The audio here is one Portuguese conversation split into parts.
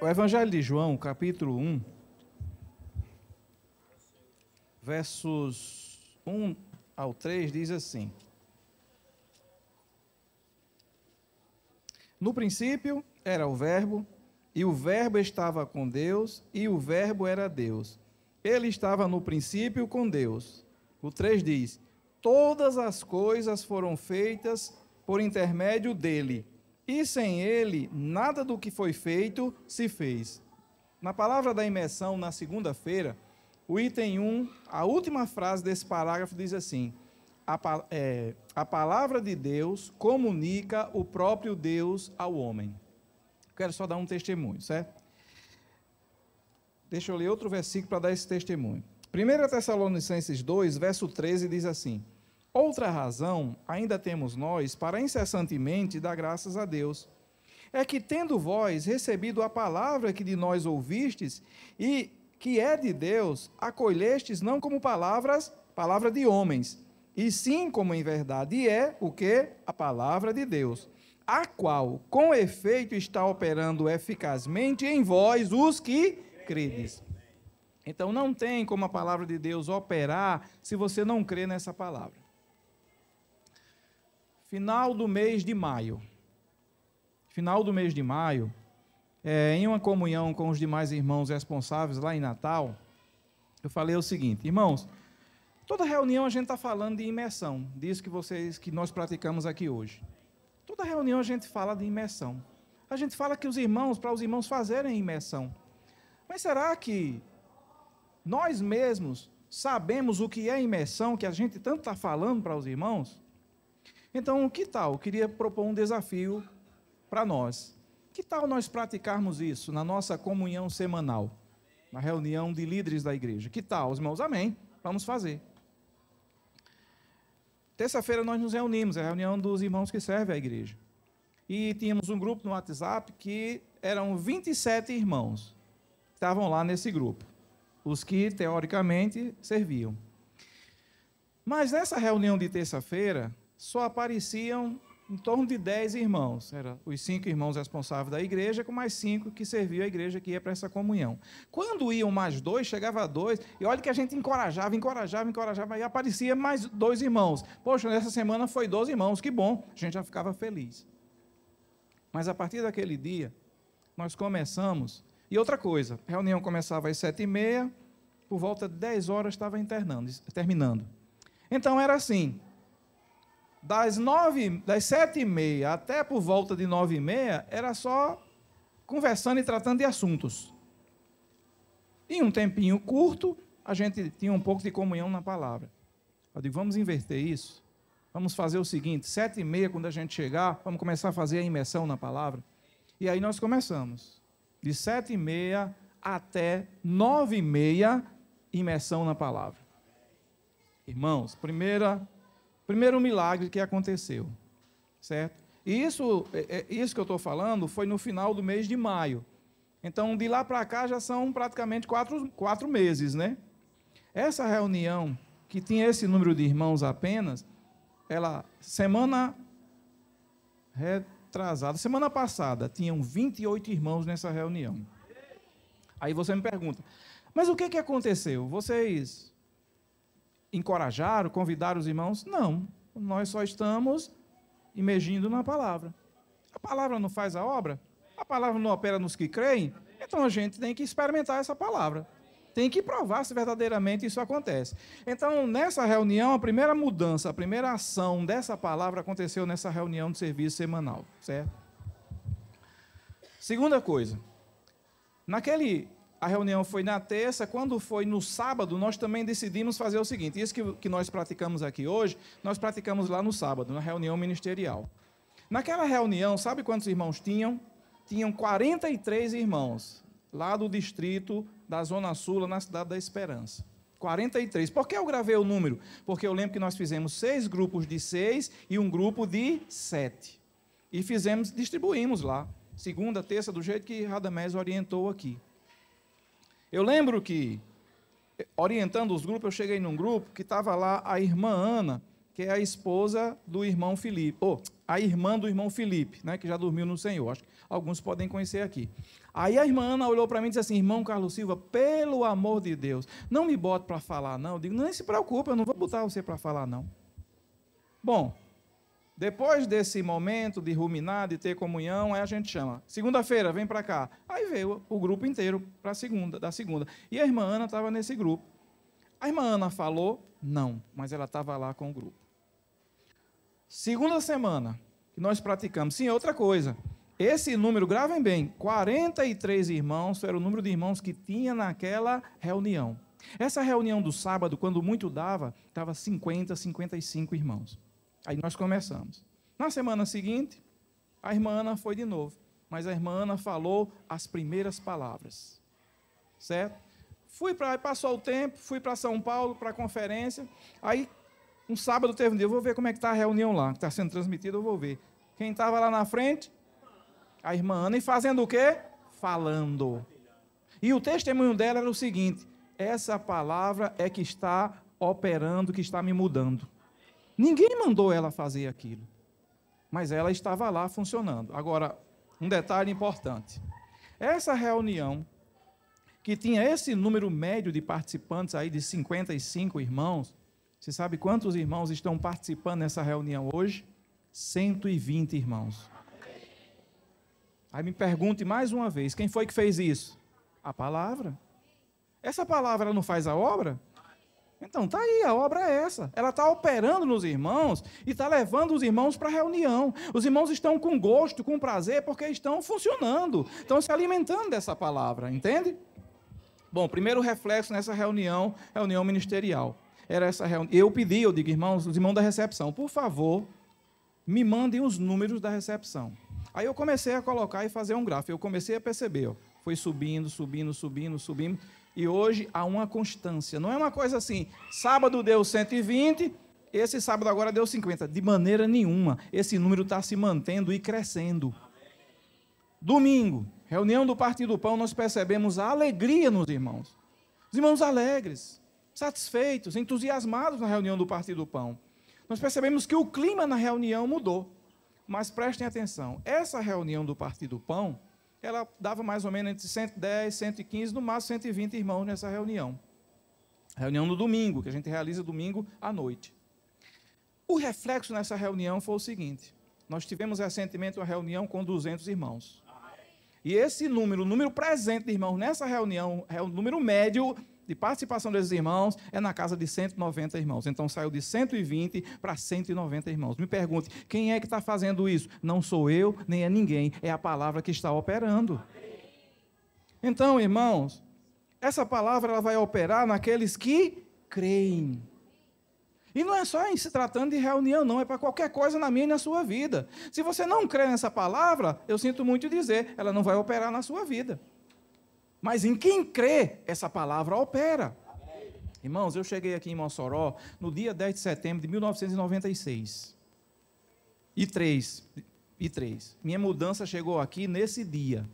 O Evangelho de João, capítulo 1, versos 1 ao 3, diz assim: No princípio era o Verbo, e o Verbo estava com Deus, e o Verbo era Deus. Ele estava no princípio com Deus. O 3 diz: Todas as coisas foram feitas por intermédio dele, e sem ele, nada do que foi feito se fez. Na palavra da imersão, na segunda-feira, o item 1, a última frase desse parágrafo diz assim: a palavra de Deus comunica o próprio Deus ao homem. Quero só dar um testemunho, certo? Deixa eu ler outro versículo para dar esse testemunho. 1 Tessalonicenses 2, verso 13, diz assim: Outra razão ainda temos nós para incessantemente dar graças a Deus. É que, tendo vós recebido a palavra que de nós ouvistes, e que é de Deus, acolhestes não como palavra de homens, e sim como em verdade é o que? A palavra de Deus, a qual, com efeito, está operando eficazmente em vós, os que credes. Então, não tem como a palavra de Deus operar se você não crê nessa palavra. Final do mês de maio. Em uma comunhão com os demais irmãos responsáveis lá em Natal, eu falei o seguinte: irmãos, toda reunião a gente está falando de imersão, disso que nós praticamos aqui hoje. Toda reunião a gente fala de imersão. A gente fala que para os irmãos fazerem imersão. Mas será que nós mesmos sabemos o que é imersão, que a gente tanto está falando para os irmãos? Então, que tal? Eu queria propor um desafio para nós. Que tal nós praticarmos isso na nossa comunhão semanal, na reunião de líderes da igreja? Que tal, os irmãos? Amém. Vamos fazer. Terça-feira nós nos reunimos, é a reunião dos irmãos que servem a igreja. E tínhamos um grupo no WhatsApp que eram 27 irmãos que estavam lá nesse grupo, os que teoricamente serviam. Mas nessa reunião de terça-feira, só apareciam em torno de 10 irmãos. Eram os 5 irmãos responsáveis da igreja, com mais 5 que serviam a igreja, que ia para essa comunhão. Quando iam mais 2, chegava 2, e olha que a gente encorajava, e aparecia mais 2 irmãos. Poxa, nessa semana foi 12 irmãos, que bom, a gente já ficava feliz. Mas a partir daquele dia, nós começamos, e outra coisa, a reunião começava às 7h30, por volta de 10 horas estava terminando. Então era assim: das 7h30 até por volta de 9h30, era só conversando e tratando de assuntos. Em um tempinho curto, a gente tinha um pouco de comunhão na palavra. Eu digo, vamos inverter isso? Vamos fazer o seguinte: 7h30, quando a gente chegar, vamos começar a fazer a imersão na palavra. E aí nós começamos. De 7h30 até 9h30, imersão na palavra. Irmãos, primeiro milagre que aconteceu, certo? E isso que eu estou falando foi no final do mês de maio. Então, de lá para cá já são praticamente 4 meses, né? Essa reunião, que tinha esse número de irmãos apenas, semana passada, tinham 28 irmãos nessa reunião. Aí você me pergunta, mas o que aconteceu? Vocês encorajaram, convidaram os irmãos? Não, nós só estamos imergindo na palavra. A palavra não faz a obra? A palavra não opera nos que creem? Então a gente tem que experimentar essa palavra. Tem que provar se verdadeiramente isso acontece. Então, nessa reunião, a primeira mudança, a primeira ação dessa palavra aconteceu nessa reunião de serviço semanal, certo? Segunda coisa, a reunião foi na terça, quando foi no sábado, nós também decidimos fazer o seguinte: isso que nós praticamos aqui hoje, nós praticamos lá no sábado, na reunião ministerial. Naquela reunião, sabe quantos irmãos tinham? Tinham 43 irmãos, lá do distrito da Zona Sul, na Cidade da Esperança. 43. Por que eu gravei o número? Porque eu lembro que nós fizemos 6 grupos de 6 e um grupo de 7. E distribuímos lá, segunda, terça, do jeito que Radamés orientou aqui. Eu lembro que, orientando os grupos, eu cheguei num grupo que estava lá a irmã Ana, que é a esposa do irmão Felipe, a irmã do irmão Felipe, né, que já dormiu no Senhor. Acho que alguns podem conhecer aqui. Aí a irmã Ana olhou para mim e disse assim: irmão Carlos Silva, pelo amor de Deus, não me bote para falar, não. Eu digo: não se preocupe, eu não vou botar você para falar, não. Bom, depois desse momento de ruminar, de ter comunhão, aí a gente chama. Segunda-feira, vem para cá. Aí veio o grupo inteiro para da segunda. E a irmã Ana estava nesse grupo. A irmã Ana falou? Não, mas ela estava lá com o grupo. Segunda semana que nós praticamos. Sim, outra coisa. Esse número, gravem bem, 43 irmãos, era o número de irmãos que tinha naquela reunião. Essa reunião do sábado, quando muito dava, estava 50, 55 irmãos. Aí nós começamos. Na semana seguinte, a irmã Ana foi de novo, mas a irmã Ana falou as primeiras palavras. Certo? Passou o tempo, fui para São Paulo, para a conferência. Aí, um sábado teve um dia, eu vou ver como é que está a reunião lá, que está sendo transmitida, eu vou ver. Quem estava lá na frente? A irmã Ana. E fazendo o quê? Falando. E o testemunho dela era o seguinte: essa palavra é que está operando, que está me mudando. Ninguém mandou ela fazer aquilo, mas ela estava lá funcionando. Agora, um detalhe importante. Essa reunião, que tinha esse número médio de participantes aí de 55 irmãos, você sabe quantos irmãos estão participando nessa reunião hoje? 120 irmãos. Aí me pergunte mais uma vez, quem foi que fez isso? A palavra. Essa palavra não faz a obra? Então, está aí, a obra é essa. Ela está operando nos irmãos e está levando os irmãos para a reunião. Os irmãos estão com gosto, com prazer, porque estão funcionando, estão se alimentando dessa palavra, entende? Bom, primeiro reflexo nessa reunião ministerial. Era essa reunião. Eu pedi, eu digo, irmãos, os irmãos da recepção, por favor, me mandem os números da recepção. Aí eu comecei a colocar e fazer um gráfico. Eu comecei a perceber, ó, foi subindo, subindo, subindo, subindo. E hoje há uma constância. Não é uma coisa assim, sábado deu 120, esse sábado agora deu 50. De maneira nenhuma. Esse número está se mantendo e crescendo. Domingo, reunião do Partido do Pão, nós percebemos a alegria nos irmãos. Os irmãos alegres, satisfeitos, entusiasmados na reunião do Partido do Pão. Nós percebemos que o clima na reunião mudou. Mas prestem atenção, essa reunião do Partido do Pão, ela dava mais ou menos entre 110, 115, no máximo 120 irmãos nessa reunião. Reunião no domingo, que a gente realiza domingo à noite. O reflexo nessa reunião foi o seguinte: nós tivemos recentemente uma reunião com 200 irmãos. E esse número, o número presente de irmãos nessa reunião, o número médio de participação desses irmãos é na casa de 190 irmãos. Então saiu de 120 para 190 irmãos. Me pergunte, quem é que está fazendo isso? Não sou eu, nem é ninguém, é a palavra que está operando. Então, irmãos, essa palavra ela vai operar naqueles que creem. E não é só em se tratando de reunião, não, é para qualquer coisa na minha e na sua vida. Se você não crê nessa palavra, eu sinto muito dizer, ela não vai operar na sua vida. Mas em quem crê, essa palavra opera. Irmãos, eu cheguei aqui em Mossoró no dia 10 de setembro de 1996. E três. Minha mudança chegou aqui nesse dia.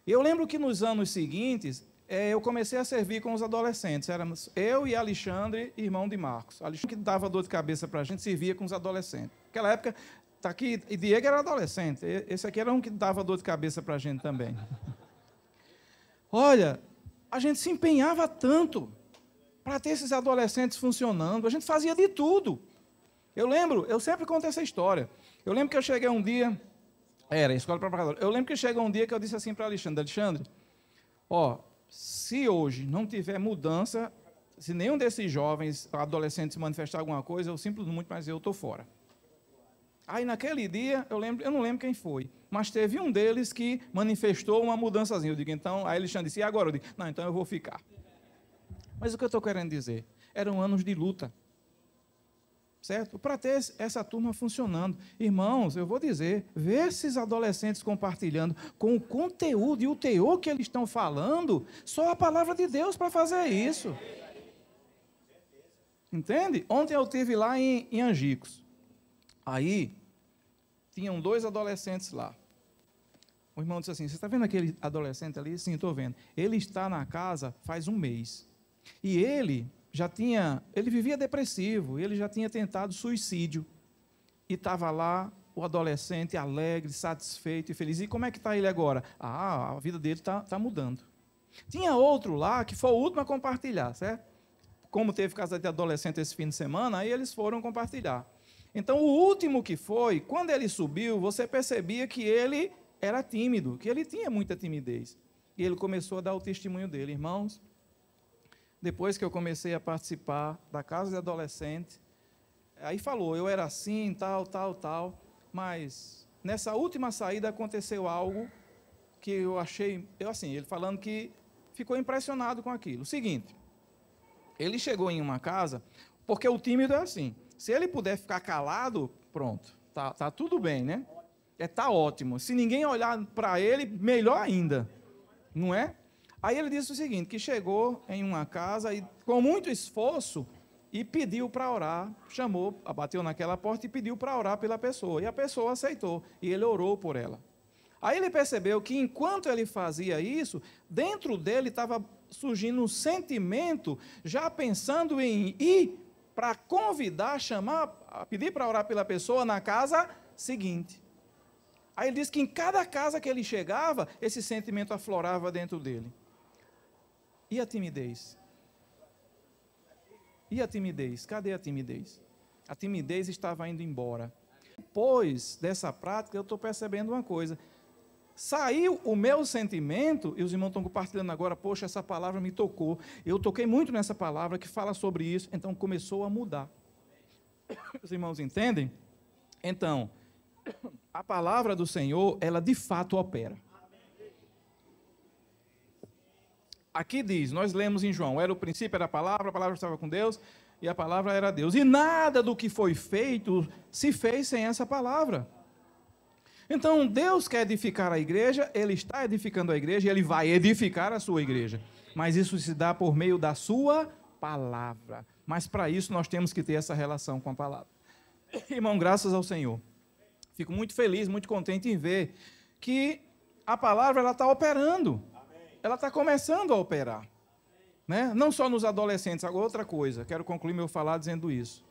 Eu lembro que nos anos seguintes, eu comecei a servir com os adolescentes. Éramos eu e Alexandre, irmão de Marcos. Alexandre, que dava dor de cabeça para a gente, servia com os adolescentes. Naquela época, tá aqui, e Diego era adolescente. Esse aqui era um que dava dor de cabeça para a gente também. Olha, a gente se empenhava tanto para ter esses adolescentes funcionando. A gente fazia de tudo. Eu sempre conto essa história. Eu lembro que eu cheguei um dia... Era, escola preparadora. Eu lembro que chegou um dia que eu disse assim para Alexandre, se hoje não tiver mudança, se nenhum desses jovens, adolescentes manifestar alguma coisa, eu simplesmente, mas eu estou fora. Aí naquele dia, eu não lembro quem foi, mas teve um deles que manifestou uma mudançazinha. Eu digo, então, aí Alexandre disse, e agora? Eu digo, não, então eu vou ficar. Mas o que eu estou querendo dizer? Eram anos de luta. Certo? Para ter essa turma funcionando. Irmãos, eu vou dizer, ver esses adolescentes compartilhando com o conteúdo e o teor que eles estão falando, só a palavra de Deus para fazer isso. Entende? Ontem eu estive lá em Angicos. Aí, tinham 2 adolescentes lá. O irmão disse assim, você está vendo aquele adolescente ali? Sim, estou vendo. Ele está na casa faz um mês. E ele vivia depressivo, ele já tinha tentado suicídio. E estava lá o adolescente alegre, satisfeito e feliz. E como é que está ele agora? A vida dele está mudando. Tinha outro lá que foi o último a compartilhar, certo? Como teve casa de adolescente esse fim de semana, aí eles foram compartilhar. Então, o último que foi, quando ele subiu, você percebia que ele era tímido, que ele tinha muita timidez. E ele começou a dar o testemunho dele. Irmãos, depois que eu comecei a participar da casa de adolescente, aí falou, eu era assim, tal, mas nessa última saída aconteceu algo que eu achei, ele falando que ficou impressionado com aquilo. O seguinte, ele chegou em uma casa, porque o tímido é assim, se ele puder ficar calado, pronto, tá tudo bem, né? Tá ótimo. Se ninguém olhar para ele, melhor ainda, não é? Aí ele disse o seguinte, que chegou em uma casa e com muito esforço e pediu para orar, chamou, bateu naquela porta e pediu para orar pela pessoa. E a pessoa aceitou e ele orou por ela. Aí ele percebeu que enquanto ele fazia isso, dentro dele estava surgindo um sentimento, já pensando em ir para convidar, chamar, pedir para orar pela pessoa na casa seguinte. Aí ele disse que em cada casa que ele chegava, esse sentimento aflorava dentro dele. E a timidez? E a timidez? Cadê a timidez? A timidez estava indo embora. Depois dessa prática, eu estou percebendo uma coisa. Saiu o meu sentimento, e os irmãos estão compartilhando agora, poxa, essa palavra me tocou. Eu toquei muito nessa palavra que fala sobre isso, então começou a mudar. Os irmãos entendem? Então, a palavra do Senhor, ela de fato opera. Aqui diz, nós lemos em João, era o princípio, era a palavra estava com Deus, e a palavra era Deus. E nada do que foi feito se fez sem essa palavra. Então, Deus quer edificar a igreja, Ele está edificando a igreja, e Ele vai edificar a sua igreja. Mas isso se dá por meio da sua palavra. Mas para isso nós temos que ter essa relação com a palavra. Irmão, graças ao Senhor. Fico muito feliz, muito contente em ver que a palavra ela está operando. Ela está começando a operar. Né? Não só nos adolescentes, agora outra coisa, quero concluir meu falar dizendo isso.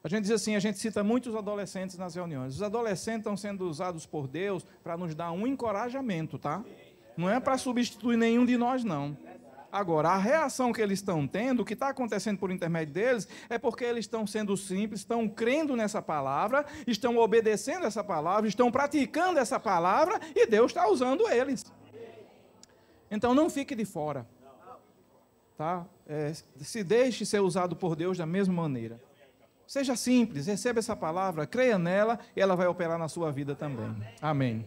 A gente diz assim, a gente cita muitos adolescentes nas reuniões. Os adolescentes estão sendo usados por Deus para nos dar um encorajamento, tá? Não é para substituir nenhum de nós, não. Agora, a reação que eles estão tendo, o que está acontecendo por intermédio deles, é porque eles estão sendo simples, estão crendo nessa palavra, estão obedecendo essa palavra, estão praticando essa palavra, e Deus está usando eles. Então, não fique de fora. Tá? Se deixe ser usado por Deus da mesma maneira. Seja simples, receba essa palavra, creia nela, e ela vai operar na sua vida também. Amém.